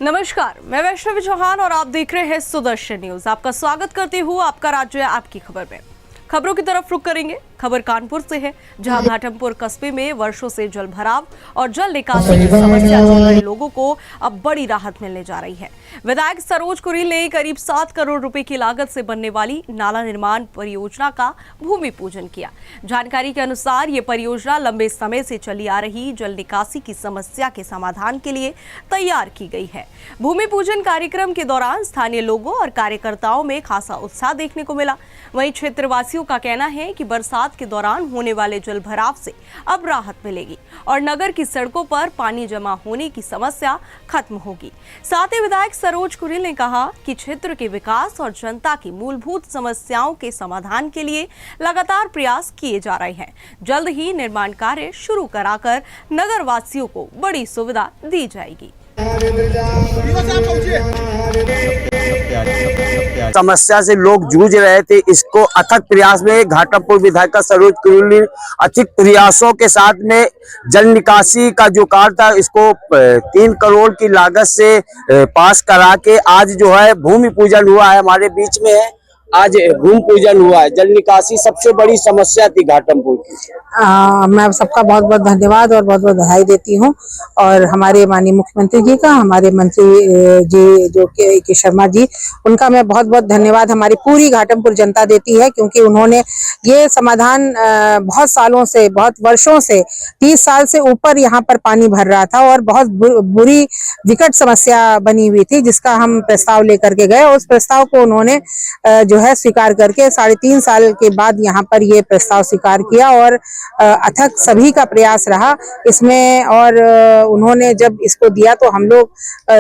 नमस्कार, मैं वैष्णवी चौहान और आप देख रहे हैं सुदर्शन न्यूज। आपका स्वागत करती हूँ आपका राज्य आपकी खबर में। खबरों की तरफ रुख करेंगे। खबर कानपुर से है, जहां घाटमपुर कस्बे में वर्षों से जल भराव और जल निकासी की समस्या झेल रहे लोगों को अब बड़ी राहत मिलने जा रही है। विधायक सरोज कुरील ने करीब 7 करोड़ रुपए की लागत से बनने वाली नाला निर्माण परियोजना का भूमि पूजन किया। जानकारी के अनुसार ये परियोजना लंबे समय से चली आ रही जल निकासी की समस्या के समाधान के लिए तैयार की गई है। भूमि पूजन कार्यक्रम के दौरान स्थानीय लोगों और कार्यकर्ताओं में खासा उत्साह देखने को मिला। वहीं क्षेत्रवासियों का कहना है कि बरसात के दौरान होने वाले जल भराव से अब राहत मिलेगी और नगर की सड़कों पर पानी जमा होने की समस्या खत्म होगी। साथ ही विधायक सरोज कुरील ने कहा कि क्षेत्र के विकास और जनता की मूलभूत समस्याओं के समाधान के लिए लगातार प्रयास किए जा रहे हैं। जल्द ही निर्माण कार्य शुरू कराकर नगर वासियों को बड़ी सुविधा दी जाएगी। समस्या से लोग जूझ रहे थे, इसको अथक प्रयास में घाटमपुर विधायक सरोज कुरील ने अथक प्रयासों के साथ में जल निकासी का जो कार्य था इसको 3 करोड़ की लागत से पास करा के आज जो है भूमि पूजन हुआ है। हमारे बीच में है, आज भूमि पूजन हुआ है। जल निकासी सबसे बड़ी समस्या थी घाटमपुर की। मैं सबका बहुत बहुत धन्यवाद और बहुत बहुत बधाई देती हूँ। और हमारे माननीय मुख्यमंत्री जी का, हमारे मंत्री जी जो के शर्मा जी, उनका मैं बहुत बहुत धन्यवाद हमारी पूरी घाटमपुर जनता देती है, क्योंकि उन्होंने ये समाधान बहुत सालों से, बहुत वर्षों से, 30 साल से ऊपर यहाँ पर पानी भर रहा था और बहुत बुरी विकट समस्या बनी हुई थी, जिसका हम प्रस्ताव लेकर के गए। उस प्रस्ताव को उन्होंने जो है स्वीकार करके 3.5 साल के बाद यहाँ पर ये प्रस्ताव स्वीकार किया और अथक सभी का प्रयास रहा इसमें। और उन्होंने जब इसको दिया तो हम लोग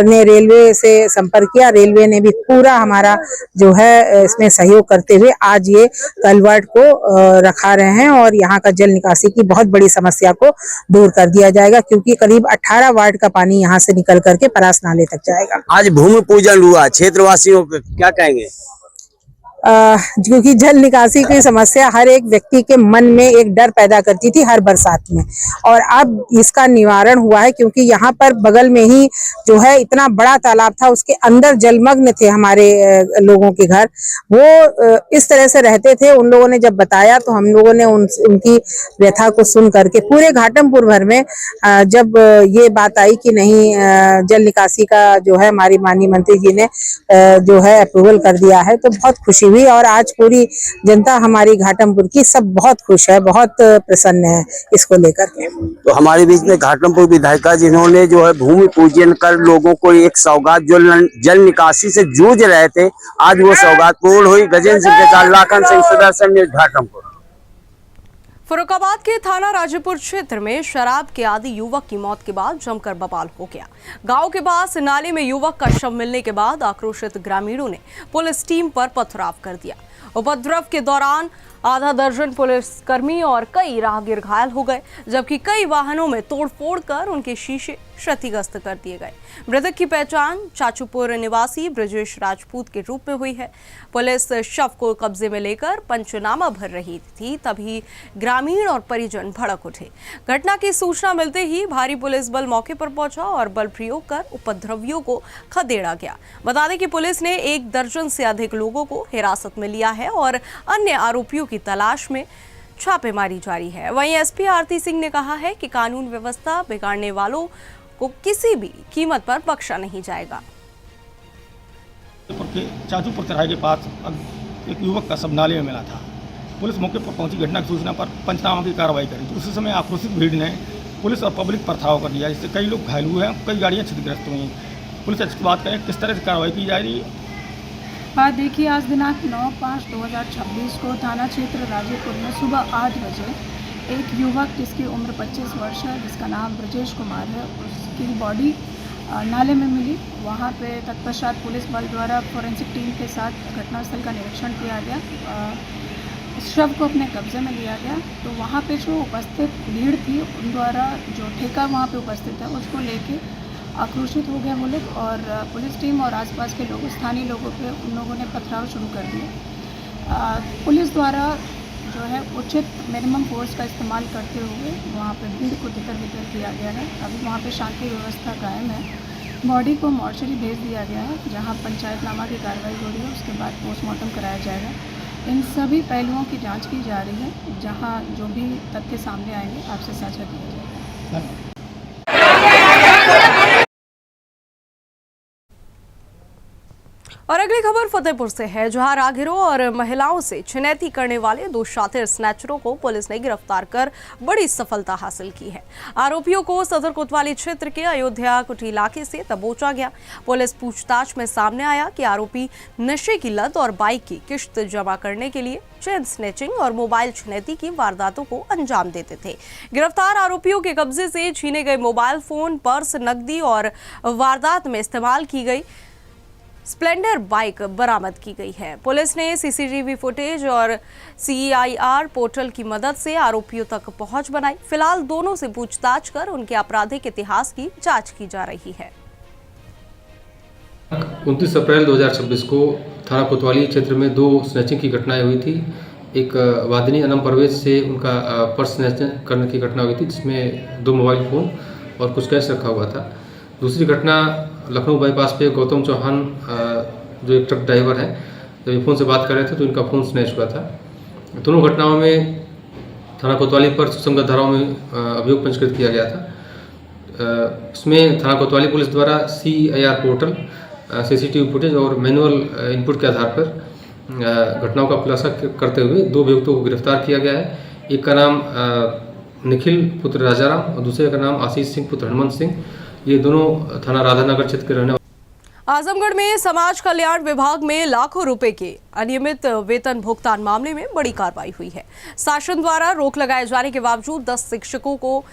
ने रेलवे से संपर्क किया। रेलवे ने भी पूरा हमारा जो है इसमें सहयोग करते हुए आज ये कलवर्ट को रखा रहे हैं और यहाँ का जल निकासी की बहुत बड़ी समस्या को दूर कर दिया जाएगा, क्योंकि करीब 18 वार्ड का पानी यहाँ से निकल करके परास नाले तक जाएगा। आज भूमि पूजन हुआ, क्षेत्रवासियों को क्या कहेंगे? क्योंकि जल निकासी की समस्या हर एक व्यक्ति के मन में एक डर पैदा करती थी हर बरसात में, और अब इसका निवारण हुआ है, क्योंकि यहाँ पर बगल में ही जो है इतना बड़ा तालाब था, उसके अंदर जलमग्न थे हमारे लोगों के घर। वो इस तरह से रहते थे। उन लोगों ने जब बताया तो हम लोगों ने उनकी व्यथा को सुन करके पूरे घाटमपुर भर में जब ये बात आई कि नहीं जल निकासी का जो है हमारी माननीय मंत्री जी ने जो है अप्रूवल कर दिया है, तो बहुत खुशी हुई। और आज पूरी जनता हमारी घाटमपुर की सब बहुत खुश है, बहुत प्रसन्न है इसको लेकर के। तो हमारे बीच में घाटमपुर विधायिका जिन्होंने जो है भूमि पूजन कर लोगों को एक सौगात, जो जल निकासी से जूझ रहे थे, आज वो सौगात पूर्ण हुई। गजेंद्र सिंह के साथ लाखन सिंह, सुदर्शन न्यूज, घाटमपुर। फर्रुखाबाद के थाना राजेपुर क्षेत्र में शराब के आदि युवक की मौत के बाद जमकर बवाल हो गया। गांव के पास नाले में युवक का शव मिलने के बाद आक्रोशित ग्रामीणों ने पुलिस टीम पर पथराव कर दिया। उपद्रव के दौरान आधा दर्जन पुलिसकर्मी और कई राहगीर घायल हो गए, जबकि कई वाहनों में तोड़फोड़ कर उनके शीशे क्षतिग्रस्त कर दिए गए। मृतक की पहचान चाचूपुर निवासी ब्रजेश राजपूत के रूप में हुई है। पुलिस शव को कब्जे में लेकर पंचनामा भर रही थी, तभी ग्रामीण और परिजन भड़क उठे। घटना की सूचना मिलते ही भारी पुलिस बल मौके पर पहुंचा और बल प्रयोग कर उपद्रवियों को खदेड़ा गया। बता दें कि पुलिस ने 1 दर्जन से अधिक लोगों को हिरासत में लिया है और अन्य आरोपियों की तलाश में छापेमारी जारी है। वहीं एसपी आरती सिंह ने कहा है कि कानून व्यवस्था बिगाड़ने वालों को किसी भी कीमत पर बख्शा नहीं जाएगा। चाचूपुर तिराहे के पास एक युवक का शव नाले में मिला था। पुलिस मौके पर पहुंची, घटना की सूचना पर पंचनामा की कार्रवाई करी। उसी समय आक्रोशित भीड़ ने पुलिस और पब्लिक पर पथराव कर दिया, जिससे कई लोग घायल हुए हैं, कई गाड़ियां क्षतिग्रस्त हुई हैं। पुलिस इसकी बात करें किस तरह से कार्रवाई की जा रही है। हाँ, देखिए, आज दिनांक 9/5/2026 को थाना क्षेत्र राजेपुर में सुबह 8 बजे एक युवक जिसकी उम्र 25 वर्ष है, जिसका नाम ब्रजेश कुमार है, उसकी बॉडी नाले में मिली। वहाँ पे तत्पश्चात पुलिस बल द्वारा फोरेंसिक टीम के साथ घटनास्थल का निरीक्षण किया गया। शव को अपने कब्जे में लिया गया। तो वहाँ पे जो उपस्थित भीड़ थी, उन द्वारा जो ठेका वहाँ पे उपस्थित है उसको लेके आक्रोशित हो गए वो लोग, और पुलिस टीम और आसपास के लोग, स्थानीय लोगों पे उन लोगों ने पथराव शुरू कर दिया। पुलिस द्वारा जो है उचित मिनिमम फोर्स का इस्तेमाल करते हुए वहाँ पे भीड़ को तितर बितर किया गया है। अभी वहाँ पे शांति व्यवस्था कायम है। बॉडी को मॉर्चरी भेज दिया गया है, जहां पंचायतनामा की कार्रवाई हो रही है। उसके बाद पोस्टमार्टम कराया जाएगा। इन सभी पहलुओं की जांच की जा रही है, जहां जो भी तथ्य सामने आएंगे आपसे साझा किया जाएगा। और अगली खबर फतेहपुर से है, जहां राहगीरों और महिलाओं से छिनैती करने वाले 2 शातिर स्नैचरों को पुलिस ने गिरफ्तार कर बड़ी सफलता हासिल की है। आरोपियों को सदर कोतवाली क्षेत्र के अयोध्या कुटी इलाके से दबोचा गया। पुलिस पूछताछ में सामने आया कि आरोपी नशे की लत और बाइक की किश्त जमा करने के लिए चेन स्नैचिंग और मोबाइल छिनैती की वारदातों को अंजाम देते थे। गिरफ्तार आरोपियों के कब्जे से छीने गए मोबाइल फोन, पर्स, नकदी और वारदात में इस्तेमाल की गई स्प्लेंडर बाइक बरामद की गई है। पुलिस ने सीसीटीवी फुटेज और CIR पोर्टल की मदद से आरोपियों तक पहुंच बनाई। फिलहाल दोनों से पूछताछ कर उनके आपराधिक इतिहास की जांच की जा रही है। 29 अप्रैल 2026 को थाना कोतवाली क्षेत्र में 2 स्नैचिंग की घटनाएं हुई थी। एक वादिनी अनम परवेज से उनका पर्स स्नैच करने की घटना हुई थी, जिसमें 2 मोबाइल फ़ोन और कुछ कैश रखा हुआ था। दूसरी घटना लखनऊ बाईपास पे गौतम चौहान जो एक ट्रक ड्राइवर है, जब ये फ़ोन से बात कर रहे थे तो इनका फ़ोन स्नैच हुआ था। दोनों घटनाओं में थाना कोतवाली पर सुसंगत धाराओं में अभियोग पंजीकृत किया गया था। इसमें थाना कोतवाली पुलिस द्वारा CIR पोर्टल, CCTV फुटेज और मैनुअल इनपुट के आधार पर घटनाओं का खुलासा करते हुए 2 अभियुक्तों को गिरफ्तार किया गया है। एक का नाम निखिल पुत्र राजाराम और दूसरे का नाम आशीष सिंह पुत्र हनुमंत सिंह। ये दोनों थाना राधानगर क्षेत्र के रहने। आजमगढ़ में समाज कल्याण विभाग में लाखों रुपए के अनियमित वेतन भुगतान मामले में बड़ी कार्रवाई हुई है। शासन द्वारा रोक लगाए जाने के बावजूद 10 शिक्षकों को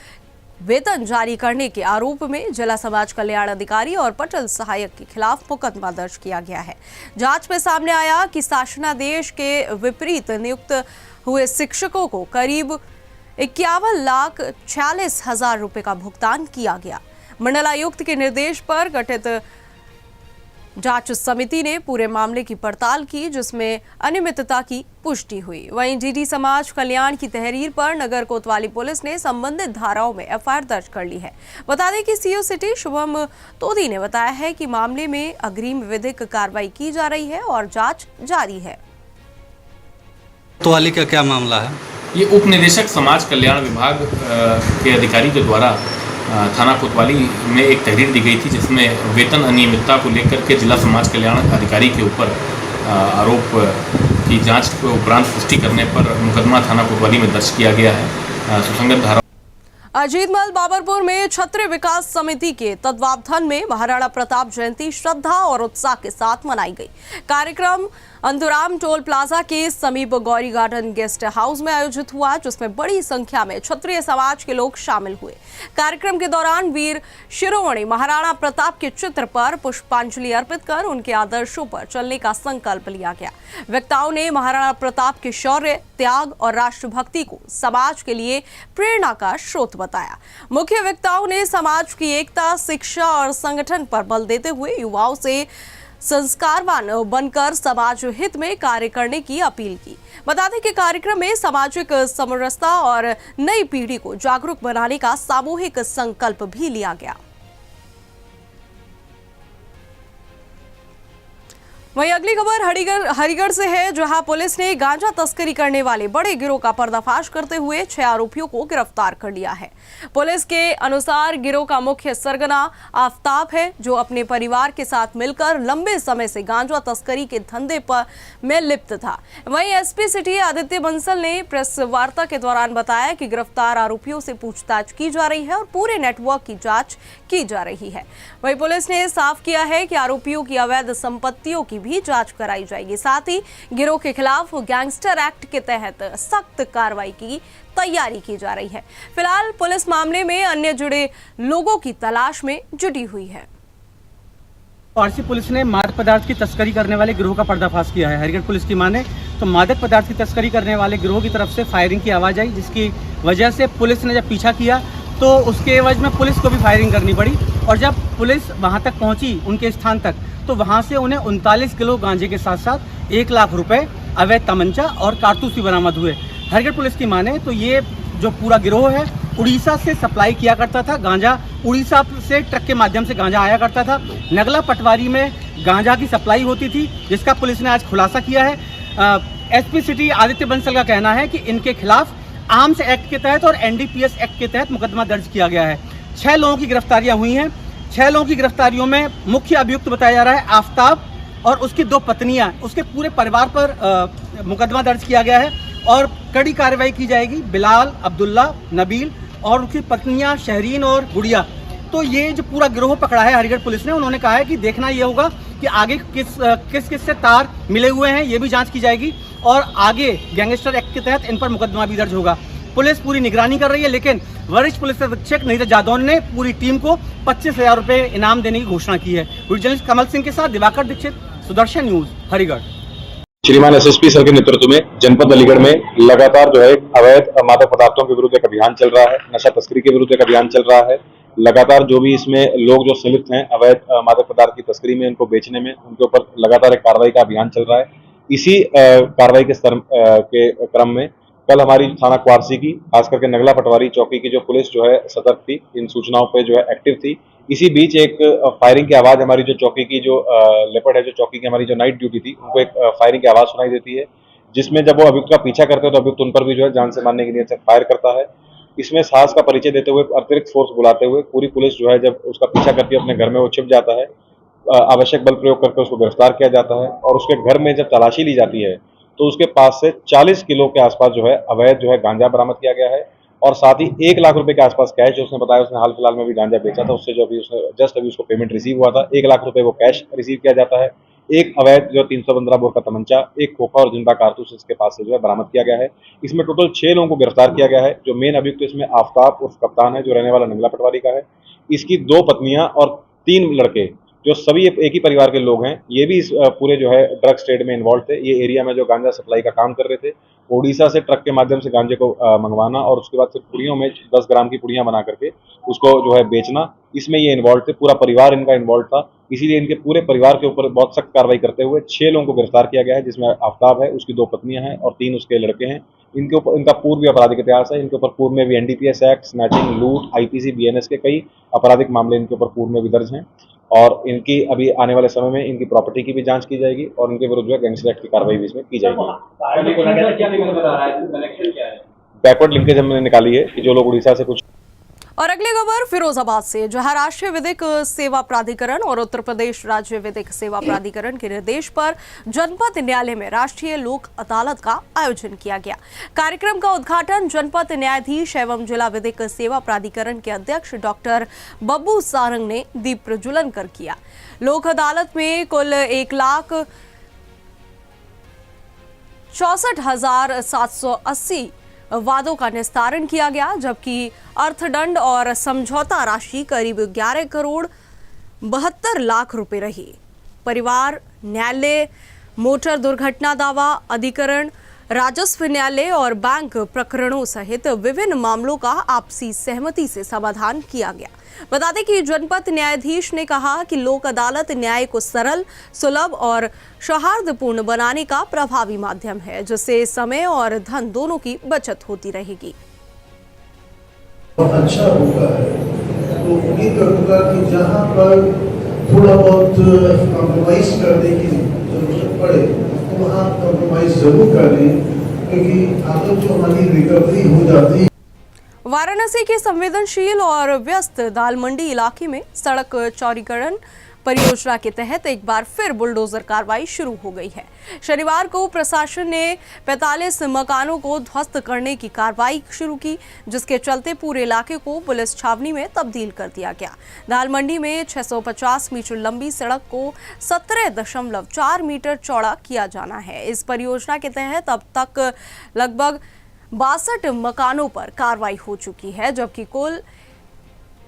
वेतन जारी करने के आरोप में जिला समाज कल्याण अधिकारी और पटल सहायक के खिलाफ मुकदमा दर्ज किया गया है। जांच में सामने आया कि शासनादेश के विपरीत नियुक्त हुए शिक्षकों को करीब 51,46,000 रुपए का भुगतान किया गया। मंडलायुक्त के निर्देश पर गठित जांच समिति ने पूरे मामले की पड़ताल की, जिसमें अनियमितता की पुष्टि हुई। वहीं DD समाज कल्याण की तहरीर पर नगर कोतवाली पुलिस ने संबंधित धाराओं में FIR दर्ज कर ली है। बता दें कि CO सिटी शुभम तोदी ने बताया है कि मामले में अग्रिम विधिक कार्रवाई की जा रही है और जांच जारी है। कोतवाली का क्या मामला है? ये उप निदेशक समाज कल्याण विभाग के अधिकारी के द्वारा थाना कोतवाली में एक तहरीर दी गई थी, जिसमें वेतन अनियमितता को लेकर के जिला समाज कल्याण अधिकारी के ऊपर आरोप की जांच के उपरांत पुष्टि करने पर मुकदमा थाना कोतवाली में दर्ज किया गया है। सुसंगत धारा अजीतमल बाबरपुर में छत्री विकास समिति के तत्वावधान में महाराणा प्रताप जयंती श्रद्धा और उत्साह के साथ मनाई गई। कार्यक्रम अंधुराम टोल प्लाजा के समीप गौरी गार्डन गेस्ट हाउस में आयोजित हुआ, जिसमें बड़ी संख्या में क्षत्रिय समाज के लोग शामिल हुए। कार्यक्रम के दौरान वीर शिरोमणि महाराणा प्रताप के चित्र पर पुष्पांजलि अर्पित कर उनके आदर्शों पर चलने का संकल्प लिया गया। वक्ताओं ने महाराणा प्रताप के शौर्य, त्याग और राष्ट्रभक्ति को समाज के लिए प्रेरणा का स्रोत बताया। मुख्य वक्ताओं ने समाज की एकता, शिक्षा और संगठन पर बल देते हुए युवाओं से संस्कारवान बनकर समाज हित में कार्य करने की अपील की। बता दें कि कार्यक्रम में सामाजिक समरसता और नई पीढ़ी को जागरूक बनाने का सामूहिक संकल्प भी लिया गया। वहीं अगली खबर हरिगढ़ से है, जहां पुलिस ने गांजा तस्करी करने वाले बड़े गिरोह का पर्दाफाश करते हुए 6 आरोपियों को गिरफ्तार कर लिया है। पुलिस के अनुसार गिरोह का मुख्य सरगना आफ्ताब है, जो अपने परिवार के साथ मिलकर लंबे समय से गांजा तस्करी के धंधे में लिप्त था। वहीं SP सिटी आदित्य बंसल ने प्रेस वार्ता के दौरान बताया कि गिरफ्तार आरोपियों से पूछताछ की जा रही है और पूरे नेटवर्क की जांच की जा रही है। वहीं पुलिस ने साफ किया है कि आरोपियों की अवैध संपत्तियों की भी जांच कराई जाएगी। साथ ही गिरोह के खिलाफ गैंगस्टर एक्ट के तहत सख्त कार्रवाई की तैयारी की जा रही है। फिलहाल पुलिस मामले में अन्य जुड़े लोगों की तलाश में जुटी हुई है। वाराणसी पुलिस ने मादक पदार्थ की तस्करी करने वाले गिरोह का पर्दाफाश किया है। हरिगढ़ पुलिस की माने तो मादक पदार्थ की तस्करी करने वाले गिरोह की तरफ से फायरिंग की आवाज आई, जिसकी वजह से पुलिस ने जब पीछा किया तो उसके एवज में पुलिस को भी फायरिंग करनी पड़ी। और जब पुलिस वहां तक पहुंची, उनके स्थान तक, तो वहां से उन्हें 39 किलो गांजे के साथ साथ 1 लाख रुपए, अवैध तमंचा और कारतूस भी बरामद हुए। हरिगढ़ पुलिस की माने तो ये जो पूरा गिरोह है उड़ीसा से सप्लाई किया करता था गांजा। उड़ीसा से ट्रक के माध्यम से गांजा आया करता था। नगला पटवारी में गांजा की सप्लाई होती थी, जिसका पुलिस ने आज खुलासा किया है। एसपी सिटी आदित्य बंसल का कहना है कि इनके खिलाफ आर्म्स एक्ट के तहत और एनडीपीएस एक्ट के तहत मुकदमा दर्ज किया गया है। 6 लोगों की गिरफ्तारियां हुई हैं। 6 लोगों की गिरफ्तारियों में मुख्य अभियुक्त बताया जा रहा है आफ्ताब और उसकी 2 पत्नियां, उसके पूरे परिवार पर मुकदमा दर्ज किया गया है और कड़ी कार्रवाई की जाएगी। बिलाल, अब्दुल्ला, नबील और उसकी पत्नियां शहरीन और गुड़िया। तो ये जो पूरा गिरोह पकड़ा है हरिगढ़ पुलिस ने, उन्होंने कहा है कि देखना ये होगा कि आगे किस से तार मिले हुए हैं, ये भी जांच की जाएगी और आगे गैंगस्टर एक्ट के तहत इन पर मुकदमा भी दर्ज होगा। पुलिस पूरी निगरानी कर रही है, लेकिन वरिष्ठ पुलिस अधीक्षक नीरज जादौन ने पूरी टीम को 25,000 रुपये इनाम देने की घोषणा की है। वीडियो जर्नलिस्ट कमल सिंह के साथ दिवाकर दीक्षित, सुदर्शन न्यूज, हरिगढ़। श्रीमान एसएसपी सर के नेतृत्व में जनपद अलीगढ़ में लगातार जो है अवैध मादक पदार्थों के विरुद्ध एक अभियान चल रहा है, नशा तस्करी के विरुद्ध एक अभियान चल रहा है। लगातार जो भी इसमें लोग जो संलिप्त हैं अवैध मादक पदार्थ की तस्करी में, इनको बेचने में, उनके ऊपर लगातार एक कार्रवाई का अभियान चल रहा है। इसी कार्रवाई के क्रम में कल हमारी थाना क्वारसी की, खास करके नगला पटवारी चौकी की जो पुलिस जो है सतर्क थी, इन सूचनाओं पे जो है एक्टिव थी। इसी बीच एक फायरिंग की आवाज हमारी जो चौकी की जो लेपर्ड है, जो चौकी की हमारी जो नाइट ड्यूटी थी, उनको एक फायरिंग की आवाज सुनाई देती है, जिसमें जब वो अभियुक्त का पीछा करते हैं तो अभियुक्त उन पर भी जो है जान से मारने की नीयत से फायर करता है। इसमें साहस का परिचय देते हुए, अतिरिक्त फोर्स बुलाते हुए पूरी पुलिस जो है जब उसका पीछा करती है अपने घर में वो छिप जाता है। आवश्यक बल प्रयोग करके उसको गिरफ्तार किया जाता है और उसके घर में जब तलाशी ली जाती है तो उसके पास से 40 किलो के आसपास जो है अवैध जो है गांजा बरामद किया गया है और साथ ही 1 लाख रुपए के आसपास कैश, जो उसने बताया उसने हाल फिलहाल में भी गांजा बेचा था, उससे जो अभी उसने जस्ट अभी उसको पेमेंट रिसीव हुआ था, 1 लाख रुपए वो कैश रिसीव किया जाता है। एक अवैध जो 315 बोर का तमंचा, एक खोखा और जिंदा कारतूस इसके पास से जो है बरामद किया गया है। इसमें टोटल 6 लोगों को गिरफ्तार किया गया है। जो मेन अभियुक्त इसमें आफ्ताब उर्फ कप्तान है, जो रहने वाला नगला पटवारी का है, इसकी 2 पत्नियां और 3 लड़के जो सभी एक ही परिवार के लोग हैं, ये भी इस पूरे जो है ड्रग्स ट्रेड में इन्वॉल्व थे। ये एरिया में जो गांजा सप्लाई का काम कर रहे थे, उड़ीसा से ट्रक के माध्यम से गांजे को मंगवाना और उसके बाद फिर पुड़ियों में 10 ग्राम की पुड़ियां बना करके उसको जो है बेचना, इसमें ये इन्वॉल्व थे। पूरा परिवार इनका इन्वॉल्व था, इसीलिए इनके पूरे परिवार के ऊपर बहुत सख्त कार्रवाई करते हुए 6 लोगों को गिरफ्तार किया गया है, जिसमें आफ्ताब है, उसकी 2 पत्नियां हैं और 3 उसके लड़के हैं। इनके ऊपर इनका पूर्व भी आपराधिक इतिहास है। इनके ऊपर पूर्व में भी एनडीपीएस एक्ट, स्नैचिंग, लूट, आईपीसी, बीएनएस के कई आपराधिक मामले इनके ऊपर पूर्व में भी दर्ज हैं और इनकी अभी आने वाले समय में इनकी प्रॉपर्टी की भी जांच की जाएगी और इनके विरुद्ध गैंगस्टर एक्ट की कार्रवाई भी इसमें की जाएगी। बैकवर्ड लिंकेज हमने निकाली है कि जो लोग उड़ीसा से कुछ। और अगली खबर फिरोजाबाद से, जहां राष्ट्रीय विधिक सेवा प्राधिकरण और उत्तर प्रदेश राज्य विधिक सेवा प्राधिकरण के निर्देश पर जनपद न्यायालय में राष्ट्रीय लोक अदालत का आयोजन किया गया। कार्यक्रम का उद्घाटन जनपद न्यायाधीश एवं जिला विधिक सेवा प्राधिकरण के अध्यक्ष डॉक्टर बब्बू सारंग ने दीप प्रज्वलन कर किया। लोक अदालत में कुल 1,64,780 वादों का निस्तारण किया गया, जबकि अर्थदंड और समझौता राशि करीब 11 करोड़ 72 लाख रुपए रही। परिवार न्यायालय, मोटर दुर्घटना दावा अधिकरण, राजस्व न्यायालय और बैंक प्रकरणों सहित विभिन्न मामलों का आपसी सहमति से समाधान किया गया। बता दें कि जनपद न्यायाधीश ने कहा कि लोक अदालत न्याय को सरल, सुलभ और सौहार्दपूर्ण बनाने का प्रभावी माध्यम है, जिससे समय और धन दोनों की बचत होती रहेगी। अच्छा होगा तो उम्मीद करूँगा कि जहाँ पर थोड़ा बहुत कॉम्प्रोमाइज करने की जरूरत पड़े तो वहाँ कॉम्प्रोमाइज जरूर करें, क्योंकि आगे जो हमारी रिकवरी हो जाती है। वाराणसी के संवेदनशील और व्यस्त दाल मंडी इलाके में सड़क चौड़ीकरण परियोजना के तहत एक बार फिर बुलडोजर कार्रवाई शुरू हो गई है। शनिवार को प्रशासन ने 45 मकानों को ध्वस्त करने की कार्रवाई शुरू की, जिसके चलते पूरे इलाके को पुलिस छावनी में तब्दील कर दिया गया। दाल मंडी में 650 मीटर लंबी सड़क को 17.4 मीटर चौड़ा किया जाना है। इस परियोजना के तहत अब तक लगभग 62 मकानों पर कार्रवाई हो चुकी है, जबकि कुल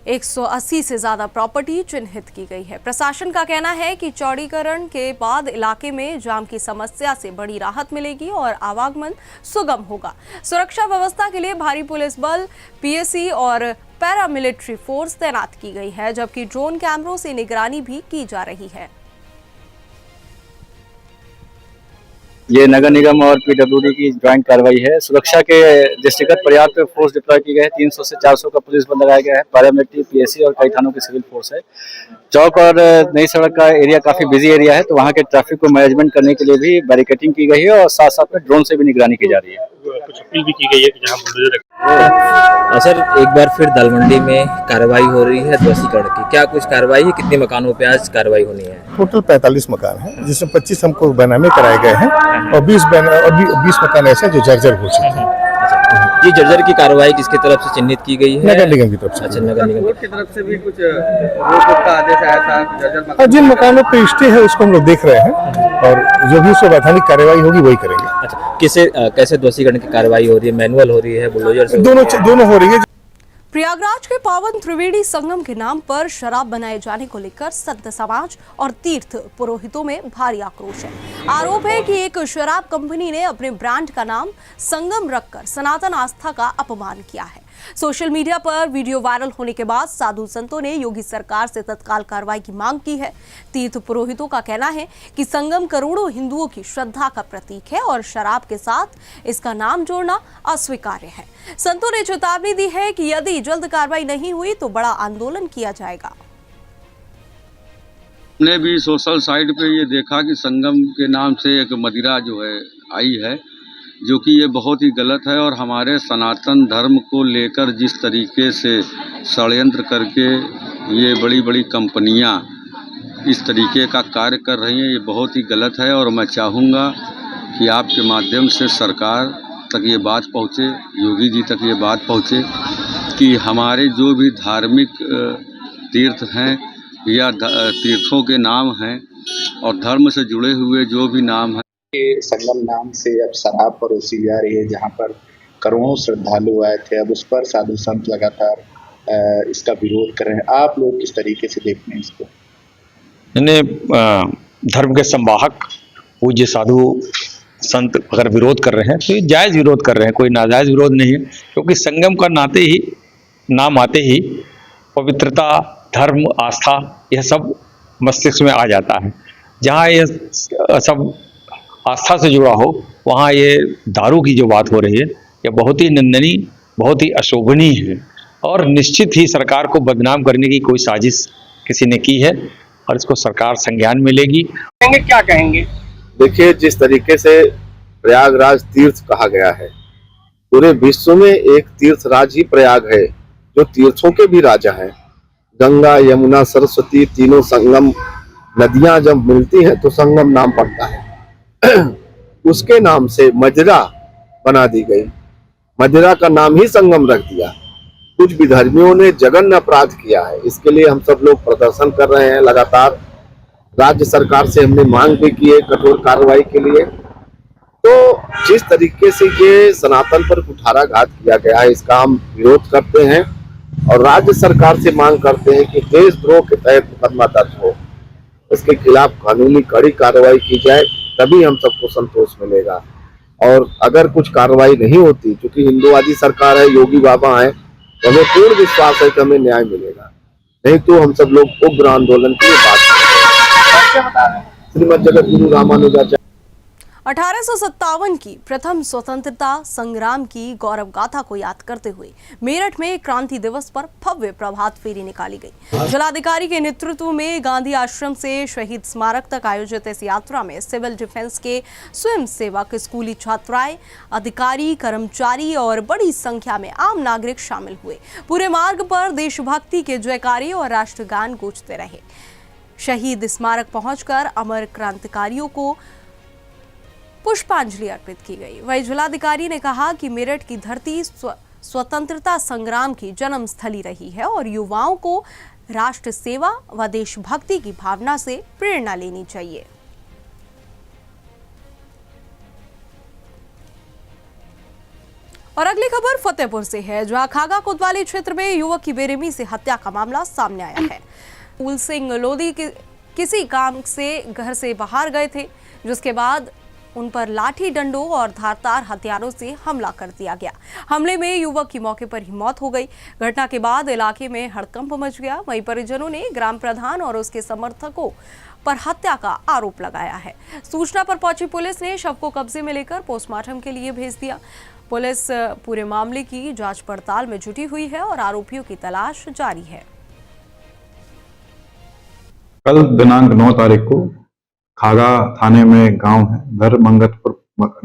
180 से ज्यादा प्रॉपर्टी चिन्हित की गई है। प्रशासन का कहना है कि चौड़ीकरण के बाद इलाके में जाम की समस्या से बड़ी राहत मिलेगी और आवागमन सुगम होगा। सुरक्षा व्यवस्था के लिए भारी पुलिस बल, पीएसी और पैरामिलिट्री फोर्स तैनात की गई है, जबकि ड्रोन कैमरों से निगरानी भी की जा रही है। ये नगर निगम और पीडब्ल्यूडी की ज्वाइंट कार्रवाई है। सुरक्षा के दृष्टिगत पर्याप्त फोर्स डिप्लॉय की गई है। 300 से 400 का पुलिस बल लगाया गया है। पैरामिलिट्री, पीएससी और कई थानों की सिविल फोर्स है। चौक और नई सड़क का एरिया काफी बिजी एरिया है, तो वहाँ के ट्रैफिक को मैनेजमेंट करने के लिए भी बैरिकेटिंग की गई है और साथ साथ में ड्रोन से भी निगरानी की जा रही है। कुछ अपील भी की गई है कि जहाँ बुलडोजर सर, एक बार फिर दालमंडी में कार्रवाई हो रही है ध्वस्तीकरण की। क्या कुछ कार्रवाई है? कितने मकानों पे आज कार्रवाई होनी है? टोटल 45 मकान है, जिसमें 25 हमको बैनामे कराए गए हैं और 20 मकान ऐसे जो जर्जर हो चुके हैं। ये जर्जर की कार्रवाई किसकी तरफ से चिन्हित की गई है? नगर निगम की तरफ से। अच्छा, नगर निगम की तरफ से भी कुछ रोक का आदेश आया था जर्जर और जिन मकानों पे स्टे है उसको हम लोग देख रहे हैं और जो भी उसमें वैधानिक कार्रवाई होगी वही करेंगे। अच्छा, कैसे ध्वस्तीकरण की कार्रवाई हो रही है? मैनुअल हो रही है, बुलडोजर से? दोनों हो रही है। प्रयागराज के पावन त्रिवेणी संगम के नाम पर शराब बनाए जाने को लेकर संत समाज और तीर्थ पुरोहितों में भारी आक्रोश है। आरोप है कि एक शराब कंपनी ने अपने ब्रांड का नाम संगम रखकर सनातन आस्था का अपमान किया है। सोशल मीडिया पर वीडियो वायरल होने के बाद साधु संतों ने योगी सरकार से तत्काल कार्रवाई की मांग की है। तीर्थ पुरोहितों का कहना है कि संगम करोड़ों हिंदुओं की श्रद्धा का प्रतीक है और शराब के साथ इसका नाम जोड़ना अस्वीकार्य है। संतों ने चेतावनी दी है कि यदि जल्द कार्रवाई नहीं हुई तो बड़ा आंदोलन किया जाएगा। हमने भी सोशल साइट पे ये देखा कि संगम के नाम से एक मदिरा जो है आई है, जो कि ये बहुत ही गलत है और हमारे सनातन धर्म को लेकर जिस तरीके से षड्यंत्र करके ये बड़ी बड़ी कंपनियां इस तरीके का कार्य कर रही हैं, ये बहुत ही गलत है। और मैं चाहूँगा कि आपके माध्यम से सरकार तक ये बात पहुँचे, योगी जी तक ये बात पहुँचे कि हमारे जो भी धार्मिक तीर्थ हैं या तीर्थों के नाम हैं और धर्म से जुड़े हुए जो भी नाम हैं, संगम नाम से अब शराब परोसी जा रही है, जहां पर करोड़ों श्रद्धालु आए थे। अब उस पर साधु संत लगातार इसका विरोध कर रहे हैं। आप लोग किस तरीके से देखते हैं इसको? धर्म के संवाहक पूज्य साधु संत अगर विरोध कर रहे हैं तो ये जायज विरोध कर रहे हैं, कोई नाजायज विरोध नहीं है। क्योंकि संगम का नाम आते ही पवित्रता, धर्म, आस्था यह सब मस्तिष्क में आ जाता है। जहाँ यह सब आस्था से जुड़ा हो वहाँ ये दारू की जो बात हो रही है ये बहुत ही निंदनीय, बहुत ही अशोभनीय है और निश्चित ही सरकार को बदनाम करने की कोई साजिश किसी ने की है और इसको सरकार संज्ञान में लेगी। क्या कहेंगे? देखिए, जिस तरीके से प्रयागराज तीर्थ कहा गया है, पूरे विश्व में एक तीर्थ राज ही प्रयाग है जो तीर्थों के भी राजा है। गंगा, यमुना, सरस्वती तीनों संगम नदियां जब मिलती हैं तो संगम नाम पड़ता है। उसके नाम से मदिरा बना दी गई, मदिरा का नाम ही संगम रख दिया। कुछ विधर्मियों ने जघन्य अपराध किया है, इसके लिए हम सब लोग प्रदर्शन कर रहे हैं लगातार। राज्य सरकार से हमने मांग भी की है कठोर कार्रवाई के लिए। तो जिस तरीके से ये सनातन पर कुठाराघात किया गया है, इसका हम विरोध करते हैं और राज्य सरकार से मांग करते हैं कि देशद्रोह के तहत मुकदमा दर्ज हो, इसके खिलाफ कानूनी कड़ी कार्रवाई की जाए, तभी हम सबको संतोष मिलेगा। और अगर कुछ कार्रवाई नहीं होती, क्योंकि हिंदूवादी सरकार है, योगी बाबा है, तो हमें पूर्ण विश्वास है कि हमें न्याय मिलेगा। नहीं तो हम सब लोग उग्र आंदोलन की बात करेंगे। श्रीमद जगत गुरु रामानुजाचार्य 1857 की प्रथम स्वतंत्रता संग्राम की गौरव गाथा को याद करते हुए मेरठ में क्रांति दिवस पर भव्य प्रभात फेरी निकाली गई। जिलाधिकारी के नेतृत्व में गांधी आश्रम से शहीद स्मारक तक आयोजित इस यात्रा में सिविल डिफेंस के स्वयं सेवक, स्कूली छात्राएं, अधिकारी, कर्मचारी और बड़ी संख्या में आम नागरिक शामिल हुए। पूरे मार्ग पर देशभक्ति के जयकारे और राष्ट्रगान गूंजते रहे। शहीद स्मारक पहुंचकर अमर क्रांतिकारियों को पुष्पांजलि अर्पित की गई। वहीं जिलाधिकारी ने कहा कि मेरठ की धरती स्वतंत्रता संग्राम की जन्म स्थली रही है और युवाओं को राष्ट्र सेवा व देशभक्ति की भावना से प्रेरणा लेनी चाहिए। और अगली खबर फतेहपुर से है, जहां खागा कोतवाली क्षेत्र में युवक की बेरहमी से हत्या का मामला सामने आया है। फूल सिंह लोधी किसी काम से घर से बाहर गए थे, जिसके बाद उन पर लाठी डंडों और धारदार हथियारों से हमला कर दिया गया। हमले में युवक की मौके पर ही मौत हो गई। घटना के बाद इलाके में हड़कंप मच गया। वहीं परिजनों ने ग्राम प्रधान और उसके समर्थकों पर हत्या का आरोप लगाया है। सूचना पर पहुंची पुलिस ने शव को कब्जे में लेकर पोस्टमार्टम के लिए भेज दिया। पुलिस पूरे मामले की जांच पड़ताल में जुटी हुई है और आरोपियों की तलाश जारी है। कल दिनांक 9 तारीख को खागा थाने में गांव है धर्मंगतपुर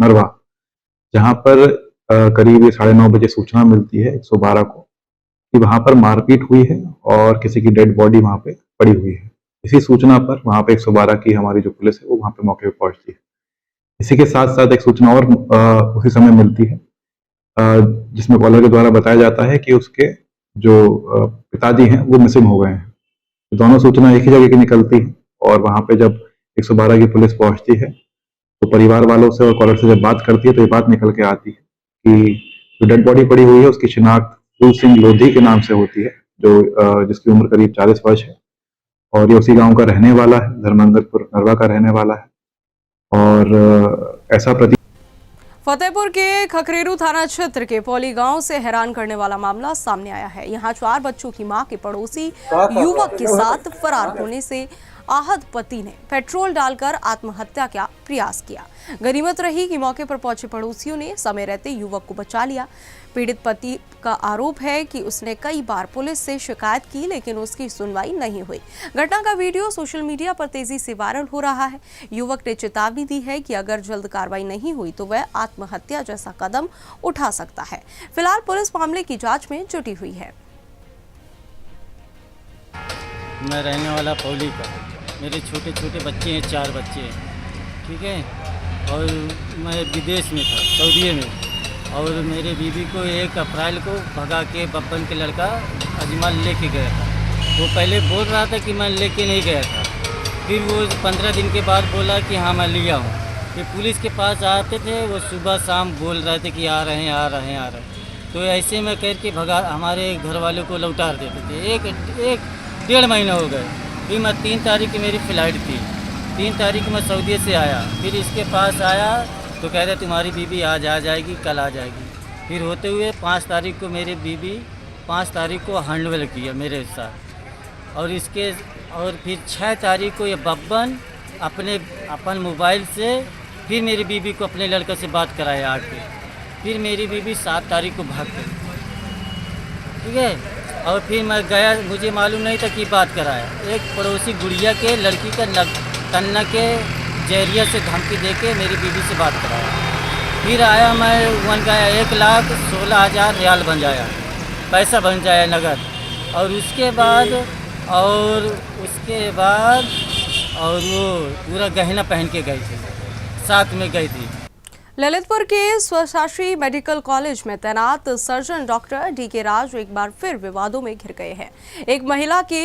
नरवा, जहां पर करीब 9:30 बजे सूचना मिलती है 112 को कि वहां पर मारपीट हुई है और किसी की डेड बॉडी वहां पे पड़ी हुई है। इसी सूचना पर वहां पे 112 की हमारी जो पुलिस है वो वहां पे मौके पे पहुंचती है। इसी के साथ साथ एक सूचना और उसी समय मिलती है जिसमें कॉलर के द्वारा बताया जाता है कि उसके जो पिताजी हैं वो मिसिंग हो गए हैं। तो दोनों सूचना एक ही जगह की निकलती है और वहां पे जब 112 की पुलिस पहुंचती है तो परिवार वालों से और कॉलर से जब बात करती है तो ये बात निकल के आती है कि जो डेड बॉडी पड़ी हुई है उसकी शिनाख्त फूल सिंह लोधी के नाम से होती है, जो जिसकी उम्र करीब 40 वर्ष है और ये उसी गांव का रहने वाला है, धर्मंगतपुर नरवा का रहने वाला है। और ऐसा प्रतीत फतेहपुर के खकरेरू थाना क्षेत्र के पौली गांव से हैरान करने वाला मामला सामने आया है। यहां 4 बच्चों की मां के पड़ोसी युवक के साथ फरार होने से आहत पति ने पेट्रोल डालकर आत्महत्या का प्रयास किया। गनीमत रही कि मौके पर पहुंचे पड़ोसियों ने समय रहते युवक को बचा लिया। पीड़ित पति का आरोप है कि उसने कई बार पुलिस से शिकायत की लेकिन उसकी सुनवाई नहीं हुई। घटना का वीडियो सोशल मीडिया पर तेजी से वायरल हो रहा है। युवक ने चेतावनी दी है कि अगर जल्द कार्रवाई नहीं हुई तो वह आत्महत्या जैसा कदम उठा सकता है। फिलहाल पुलिस मामले की जांच में जुटी हुई है। मैं रहने वाला पौली का, मेरे छोटे छोटे बच्चे हैं, 4 बच्चे हैं, ठीक है। और मैं विदेश में था, सऊदी में, और मेरे बीवी को 1 अप्रैल को भगा के बब्बन के लड़का अजमल लेके गया था। वो पहले बोल रहा था कि मैं लेके नहीं गया था, फिर वो 15 दिन के बाद बोला कि हाँ मैं लिया हूँ। फिर पुलिस के पास आते थे, वो सुबह शाम बोल रहे थे कि आ रहे हैं आ रहे हैं आ रहे हैं। तो ऐसे में करके भगा हमारे घर वालों को लौटा देते थे। एक 1.5 महीना हो गए। फिर मैं 3 तारीख की मेरी फ़्लाइट थी, 3 तारीख मैं सऊदी से आया। फिर इसके पास आया तो कह रहे तुम्हारी बीवी आज आ जाएगी, कल आ जाएगी। फिर होते हुए 5 तारीख को मेरी बीवी 5 तारीख को हैंडवेल किया मेरे साथ। और फिर 6 तारीख को ये बब्बन अपन मोबाइल से फिर मेरी बीवी को अपने लड़के से बात कराया आके। फिर मेरी बीवी 7 तारीख को भाग गई, ठीक है। और फिर मैं गया, मुझे मालूम नहीं था कि बात कराया। एक पड़ोसी गुड़िया के लड़की का तन्ना के जरिया से धमकी देके मेरी बीवी से बात कराया। फिर आया, मैं वन गया, 1,16,000 रियाल बन जाया, पैसा बन जाया नगद। और उसके बाद और वो पूरा गहना पहन के गई थी, साथ में गई थी। ललितपुर के स्वशासी मेडिकल कॉलेज में तैनात सर्जन डॉक्टर DK राज एक बार फिर विवादों में घिर गए हैं। एक महिला के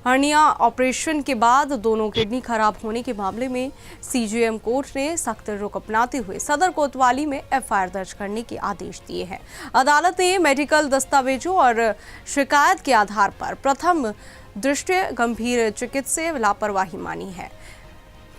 हर्निया ऑपरेशन के बाद दोनों किडनी खराब होने के मामले में CJM कोर्ट ने सख्त रुख अपनाते हुए सदर कोतवाली में FIR दर्ज करने के आदेश दिए हैं। अदालत ने मेडिकल दस्तावेजों और शिकायत के आधार पर प्रथम दृष्टया गंभीर चिकित्सीय लापरवाही मानी है।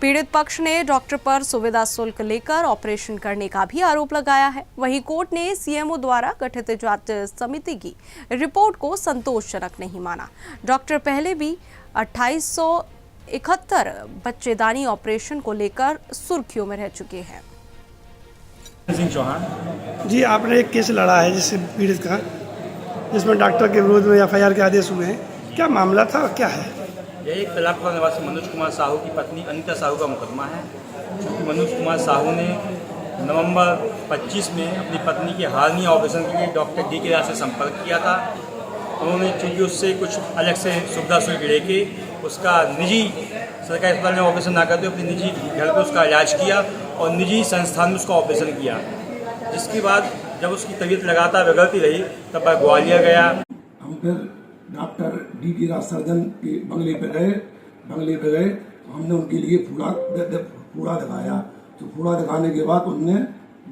पीड़ित पक्ष ने डॉक्टर पर सुविधा शुल्क लेकर ऑपरेशन करने का भी आरोप लगाया है। वहीं कोर्ट ने CMO द्वारा गठित जांच समिति की रिपोर्ट को संतोषजनक नहीं माना। डॉक्टर पहले भी 2871 बच्चेदानी ऑपरेशन को लेकर सुर्खियों में रह चुके हैं। सिंह चौहान जी, आपने एक केस लड़ा है जिससे पीड़ित का, जिसमें डॉक्टर के विरोध में FIR के आदेश हुए हैं, क्या मामला था, क्या है? यह एक तलाकपुर निवासी मनोज कुमार साहू की पत्नी अनीता साहू का मुकदमा है। क्योंकि मनोज कुमार साहू ने नवंबर 25 में अपनी पत्नी के हार्निया ऑपरेशन के लिए डॉक्टर DK राज से संपर्क किया था। उन्होंने चूँकि उससे कुछ अलग से सुविधा शुल्क लेके उसका निजी सरकारी अस्पताल में ऑपरेशन ना करते अपने निजी घर पर उसका इलाज किया और निजी संस्थान में उसका ऑपरेशन किया। जिसके बाद जब उसकी तबीयत लगातार बिगड़ती रही तब वह ग्वालियर गया। हम फिर डॉक्टर DK राज सर्जन के बंगले पे गए तो हमने उनके लिए फूड़ा दिखाया। तो फूड़ा दिखाने के बाद उनने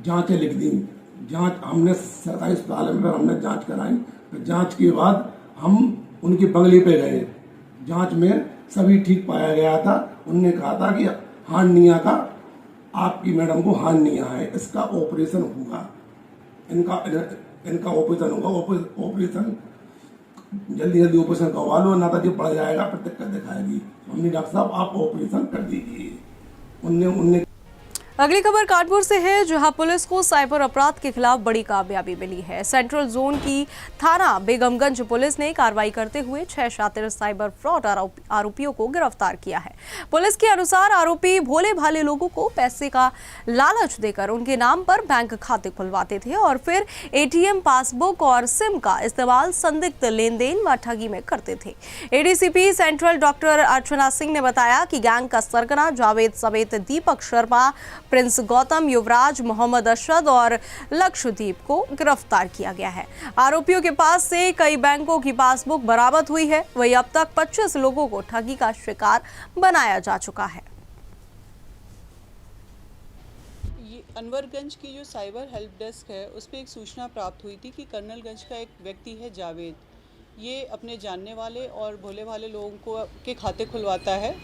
जांचें लिख दी। हमने सरकारी अस्पताल में हमने जांच कराई। तो जांच के बाद हम उनके बंगले पे गए। जांच में सभी ठीक पाया गया था। उनने कहा था कि हार्निया का, आपकी मैडम को हार्निया है, इसका ऑपरेशन होगा, इनका ऑपरेशन होगा। ऑपरेशन जल्दी जल्दी ऑपरेशन करवा लो, ना तो जो पड़ जाएगा प्रत्येक कर दिखाएगी। हमने डॉक्टर साहब आप ऑपरेशन कर दीजिए। उनने अगली खबर कानपुर से है, जहां पुलिस को साइबर अपराध के खिलाफ बड़ी कामयाबी मिली है। सेंट्रल जोन की थाना बेगमगंज पुलिस ने कार्रवाई करते हुए 6 शातिर साइबर फ्रॉड आरोपियों को गिरफ्तार किया है। पुलिस के अनुसार आरोपी भोले भाले लोगों को पैसे का लालच देकर उनके नाम पर बैंक खाते खुलवाते थे और फिर एटीएम, पासबुक और सिम का इस्तेमाल संदिग्ध लेन-देन व ठगी में करते थे। ADCP central doctor Archana Singh ने बताया कि गैंग का सरगना जावेद समेत दीपक शर्मा, प्रिंस गौतम, युवराज, मोहम्मद अरशद और लक्षद्वीप को गिरफ्तार किया गया है। आरोपियों के पास से कई बैंकों की पासबुक बरामद हुई है। वहीं अब तक 25 लोगों को ठगी का शिकार बनाया जा चुका है। ये अनवरगंज की जो साइबर हेल्प डेस्क है उस पर एक सूचना प्राप्त हुई थी कि कर्नलगंज का एक व्यक्ति है जावेद, ये अपने जानने वाले और भोले भाले लोगों के खाते खुलवाता है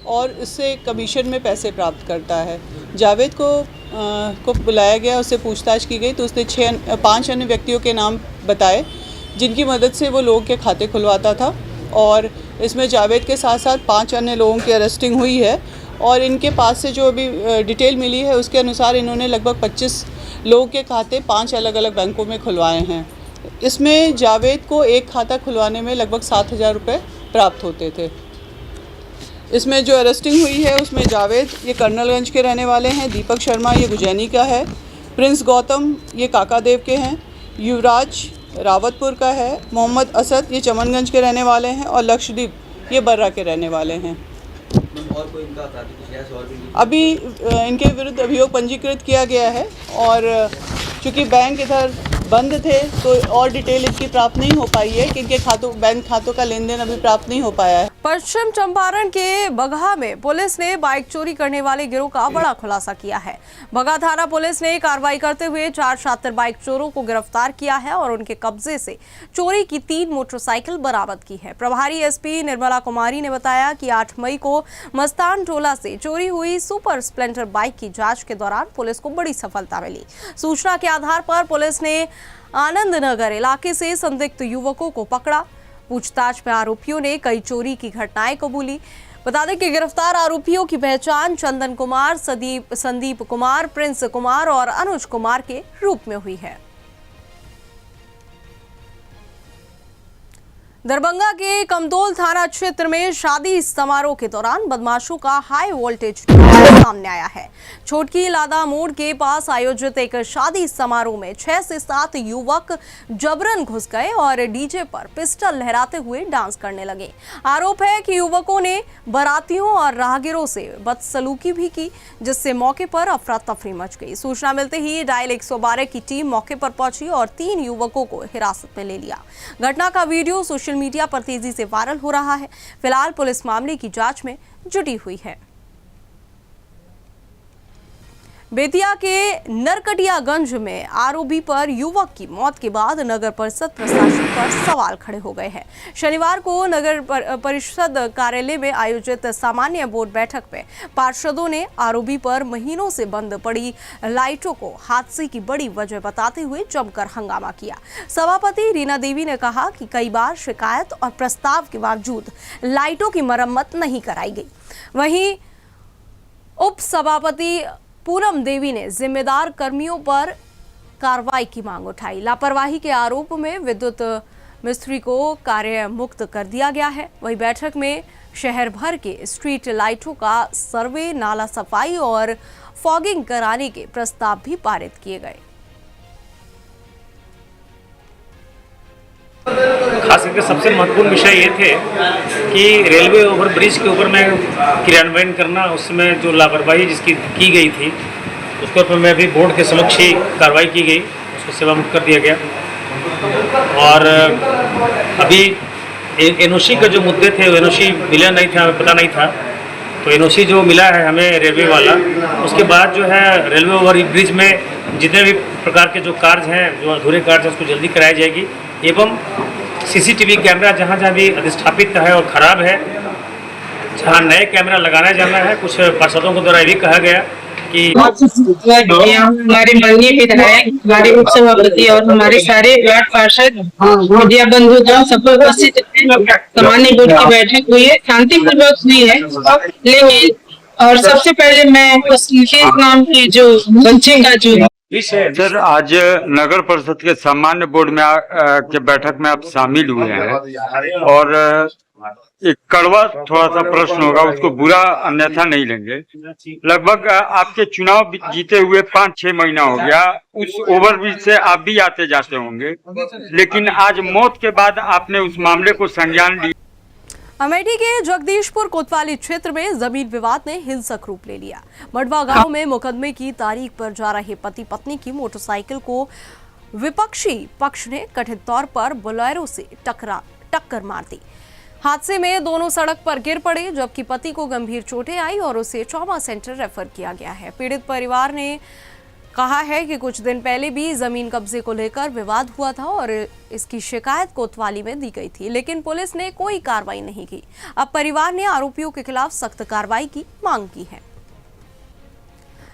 और इससे कमीशन में पैसे प्राप्त करता है। जावेद को बुलाया गया, उससे पूछताछ की गई तो उसने 5 अन्य व्यक्तियों के नाम बताए जिनकी मदद से वो लोगों के खाते खुलवाता था और इसमें जावेद के साथ साथ 5 अन्य लोगों की अरेस्टिंग हुई है और इनके पास से जो अभी डिटेल मिली है उसके अनुसार इन्होंने लगभग 25 लोगों के खाते 5 अलग अलग बैंकों में खुलवाए हैं। इसमें जावेद को एक खाता खुलवाने में लगभग 7,000 रुपये प्राप्त होते थे। इसमें जो अरेस्टिंग हुई है उसमें जावेद ये कर्नलगंज के रहने वाले हैं, दीपक शर्मा ये गुजैनी का है, प्रिंस गौतम ये काकादेव के हैं, युवराज रावतपुर का है, मोहम्मद असद ये चमनगंज के रहने वाले हैं और लक्षद्वीप ये बर्रा के रहने वाले हैं। और कोई इनका अभी इनके विरुद्ध अभियोग पंजीकृत किया गया है और चूँकि बैंक इधर बंद थे तो और डिटेल इसकी प्राप्त नहीं हो पाई है कि इनके बैंक खातों का लेन देन अभी प्राप्त नहीं हो पाया है। पश्चिम चंपारण के बगहा में पुलिस ने बाइक चोरी करने वाले गिरोह का बड़ा खुलासा किया है। बगहा थाना पुलिस ने कार्रवाई करते हुए 4 शातिर बाइक चोरों को गिरफ्तार किया है और उनके कब्जे से चोरी की 3 मोटरसाइकिल बरामद की है। प्रभारी एसपी निर्मला कुमारी ने बताया कि 8 मई को मस्तान टोला से चोरी हुई सुपर स्प्लेंडर बाइक की जांच के दौरान पुलिस को बड़ी सफलता मिली। सूचना के आधार पर पुलिस ने आनंद नगर इलाके से संदिग्ध युवकों को पकड़ा। पूछताछ में आरोपियों ने कई चोरी की घटनाएं कबूली। बता दें कि गिरफ्तार आरोपियों की पहचान चंदन कुमार, संदीप कुमार, प्रिंस कुमार और अनुज कुमार के रूप में हुई है। दरभंगा के कमदोल थाना क्षेत्र में शादी समारोह के दौरान बदमाशों का हाई वोल्टेज सामने आया है। छोटकी लादा मोड़ के पास आयोजित एक शादी समारोह में 6 से 7 युवक जबरन घुस गए और डीजे पर पिस्टल लहराते हुए डांस करने लगे। आरोप है कि युवकों ने बारातियों और राहगीरों से बदसलूकी भी की, जिससे मौके पर अफरा तफरी मच गई। सूचना मिलते ही डायल 112 की टीम मौके पर पहुंची और 3 युवकों को हिरासत में ले लिया। घटना का वीडियो सोशल मीडिया पर तेजी से वायरल हो रहा है। फिलहाल पुलिस मामले की जांच में जुटी हुई है। बेतिया के नरकटियागंज में आरोपी पर युवक की मौत के बाद नगर परिषद प्रशासन पर सवाल खड़े हो गए हैं। शनिवार को नगर परिषद कार्यालय में आयोजित सामान्य बोर्ड बैठक में पार्षदों ने आरोपी पर महीनों से बंद पड़ी लाइटों को हादसे की बड़ी वजह बताते हुए जमकर हंगामा किया। सभापति रीना देवी ने कहा कि कई बार शिकायत और प्रस्ताव के बावजूद लाइटों की मरम्मत नहीं कराई गई। वहीं उप सभापति पूनम देवी ने जिम्मेदार कर्मियों पर कार्रवाई की मांग उठाई। लापरवाही के आरोप में विद्युत मिस्त्री को कार्य मुक्त कर दिया गया है। वहीं बैठक में शहर भर के स्ट्रीट लाइटों का सर्वे, नाला सफाई और फॉगिंग कराने के प्रस्ताव भी पारित किए गए। खास करके सबसे महत्वपूर्ण विषय ये थे कि रेलवे ओवरब्रिज के ऊपर में क्रियान्वयन करना, उसमें जो लापरवाही जिसकी की गई थी उसके ऊपर में भी बोर्ड के समक्ष ही कार्रवाई की गई, उसको सेवा मुक्त कर दिया गया। और अभी एनओसी का जो मुद्दे थे, एनओसी मिला नहीं था, हमें पता नहीं था, तो एनओसी जो मिला है हमें रेलवे वाला, उसके बाद जो है रेलवे ओवरब्रिज में जितने भी प्रकार के जो कार्य हैं, जो अधूरे कार्य हैं, उसको जल्दी कराई जाएगी। एवं सीसीटीवी कैमरा जहाँ जहाँ भी अधिष्ठापित है और ख़राब है, जहाँ नए कैमरा लगाना जाना है, कुछ पार्षदों के द्वारा ये भी कहा गया कि हमारे माननीय विधायक, हमारे उप सभापति और हमारे सारे वार्ड पार्षद, मीडिया बंधुगण सब उपस्थित थे। सामान्य बोर्ड की बैठक हुई है, शांतिपूर्वक हुई है, लेकिन और सबसे पहले मैं उस विशेष नाम की जो बच्चे का जो सर, आज नगर परिषद के सामान्य बोर्ड में के बैठक में आप शामिल हुए हैं और एक कड़वा थोड़ा सा प्रश्न होगा, उसको बुरा अन्यथा नहीं लेंगे। लगभग आपके चुनाव जीते हुए 5-6 महीना हो गया, उस ओवरब्रिज से आप भी आते जाते होंगे, लेकिन आज मौत के बाद आपने उस मामले को संज्ञान लिया। अमेठी के जगदीशपुर कोतवाली क्षेत्र में जमीन विवाद ने हिंसक रूप ले लिया। मडवा गांव में मुकदमे की तारीख पर जा रहे पति पत्नी की मोटरसाइकिल को विपक्षी पक्ष ने कथित तौर पर बोलेरो से टक्कर मार दी। हादसे में दोनों सड़क पर गिर पड़े, जबकि पति को गंभीर चोटें आई और उसे ट्रॉमा सेंटर रेफर किया गया है। पीड़ित परिवार ने कहा है कि कुछ दिन पहले भी जमीन कब्जे को लेकर विवाद हुआ था और इसकी शिकायत कोतवाली में दी गई थी, लेकिन पुलिस ने कोई कार्रवाई नहीं की। अब परिवार ने आरोपियों के खिलाफ सख्त कार्रवाई की मांग की है।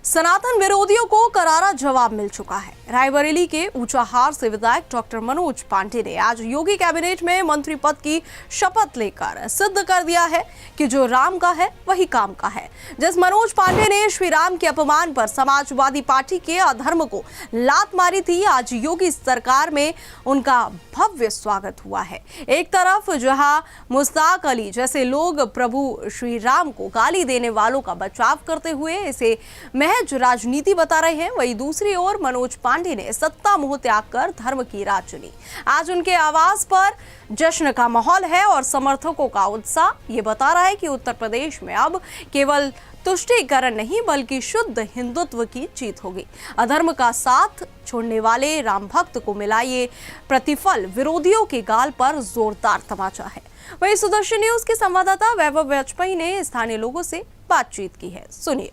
सनातन विरोधियों को करारा जवाब मिल चुका है। रायबरेली के ऊंचाहार से विधायक डॉक्टर मनोज पांडे ने आज योगी कैबिनेट में मंत्री पद की शपथ लेकर सिद्ध कर दिया है कि जो राम का है वही काम का है। जिस मनोज पांडे ने श्री राम के अपमान पर समाजवादी पार्टी के अधर्म को लात मारी थी, आज योगी सरकार में उनका भव्य स्वागत हुआ है। एक तरफ जहां मुश्ताक अली जैसे लोग प्रभु श्री राम को गाली देने वालों का बचाव करते हुए इसे महज राजनीति बता रहे हैं, वहीं दूसरी ओर मनोज पांडे ने सत्ता मोह त्याग कर धर्म की राह चुनी। आज उनके आवास पर जश्न का माहौल है और समर्थकों का उत्साह ये बता रहा है कि उत्तर प्रदेश में अब केवल तुष्टीकरण नहीं बल्कि शुद्ध हिंदुत्व की जीत होगी। अधर्म का साथ छोड़ने वाले राम भक्त को मिला ये प्रतिफल विरोधियों के गाल पर जोरदार तमाचा है। वहीं सुदर्शन न्यूज के संवाददाता वैभव वाजपेयी ने स्थानीय लोगों से बातचीत की है, सुनिए।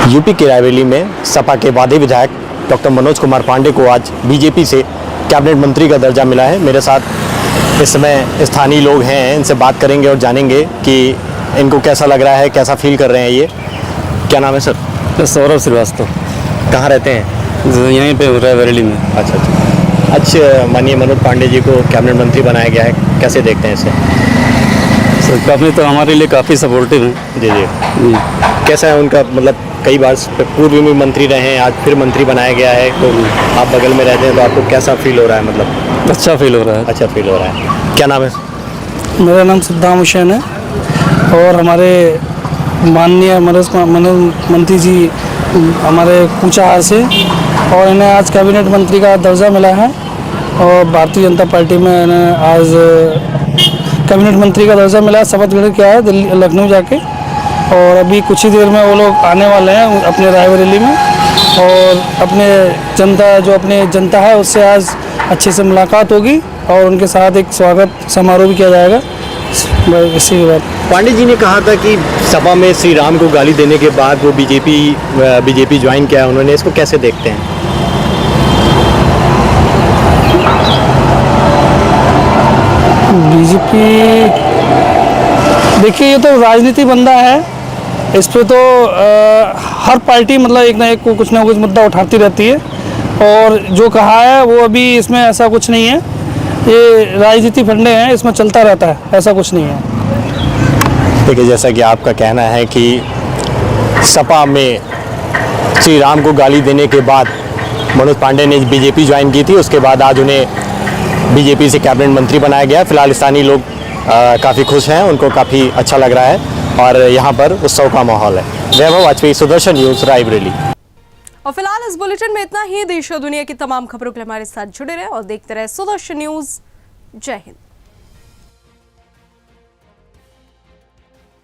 यूपी के रायबरेली में सपा के वादे विधायक डॉक्टर मनोज कुमार पांडे को आज बीजेपी से कैबिनेट मंत्री का दर्जा मिला है। मेरे साथ इस समय स्थानीय लोग हैं, इनसे बात करेंगे और जानेंगे कि इनको कैसा लग रहा है, कैसा फील कर रहे हैं। ये क्या नाम है सर? सौरभ श्रीवास्तव। कहाँ रहते हैं? यहीं पे रायबरेली में। अच्छा। आज माननीय मनोज पांडे जी को कैबिनेट मंत्री बनाया गया है, कैसे देखते हैं इसे? सर काफ़ी तो हमारे लिए काफ़ी सपोर्टिव हैं। जी जी। कैसा है उनका, मतलब कई बार पूर्व में मंत्री रहे हैं, आज फिर मंत्री बनाया गया है, तो आप बगल में रहते हैं तो आपको कैसा फील हो रहा है? मतलब अच्छा फील हो रहा है। अच्छा फील हो रहा है। क्या नाम है? मेरा नाम सद्दाम हुसैन है और हमारे माननीय मनोज मंत्री जी हमारे ऊंचाहार से, और इन्हें आज कैबिनेट मंत्री का दर्जा मिला है और भारतीय जनता पार्टी में इन्हें आज कैबिनेट मंत्री का दर्जा मिला, शपथ ग्रहण किया है दिल्ली लखनऊ जाके, और अभी कुछ ही देर में वो लोग आने वाले हैं अपने रायबरेली में और अपने जनता है उससे आज अच्छे से मुलाकात होगी और उनके साथ एक स्वागत समारोह भी किया जाएगा। इसी बात पांडे जी ने कहा था कि सभा में श्री राम को गाली देने के बाद वो बीजेपी ज्वाइन किया, उन्होंने इसको कैसे देखते हैं? बीजेपी देखिए, ये तो राजनीति बंदा है, इस पे तो हर पार्टी मतलब एक ना कुछ मुद्दा उठाती रहती है और जो कहा है वो अभी इसमें ऐसा कुछ नहीं है, ये राजनीति फंडे हैं, इसमें चलता रहता है, ऐसा कुछ नहीं है। देखिए, जैसा कि आपका कहना है कि सपा में श्री राम को गाली देने के बाद मनोज पांडे ने बीजेपी ज्वाइन की थी, उसके बाद आज उन्हें बीजेपी से कैबिनेट मंत्री बनाया गया। फिलहाल स्थानीय लोग काफ़ी खुश हैं, उनको काफ़ी अच्छा लग रहा है और यहाँ पर उत्सव का माहौल है। वैभव वाजपेयी, सुदर्शन न्यूज, रायबरेली। और फिलहाल इस बुलेटिन में इतना ही। देश और दुनिया की तमाम खबरों के लिए हमारे साथ जुड़े रहे और देखते रहे सुदर्शन न्यूज। जय हिंद।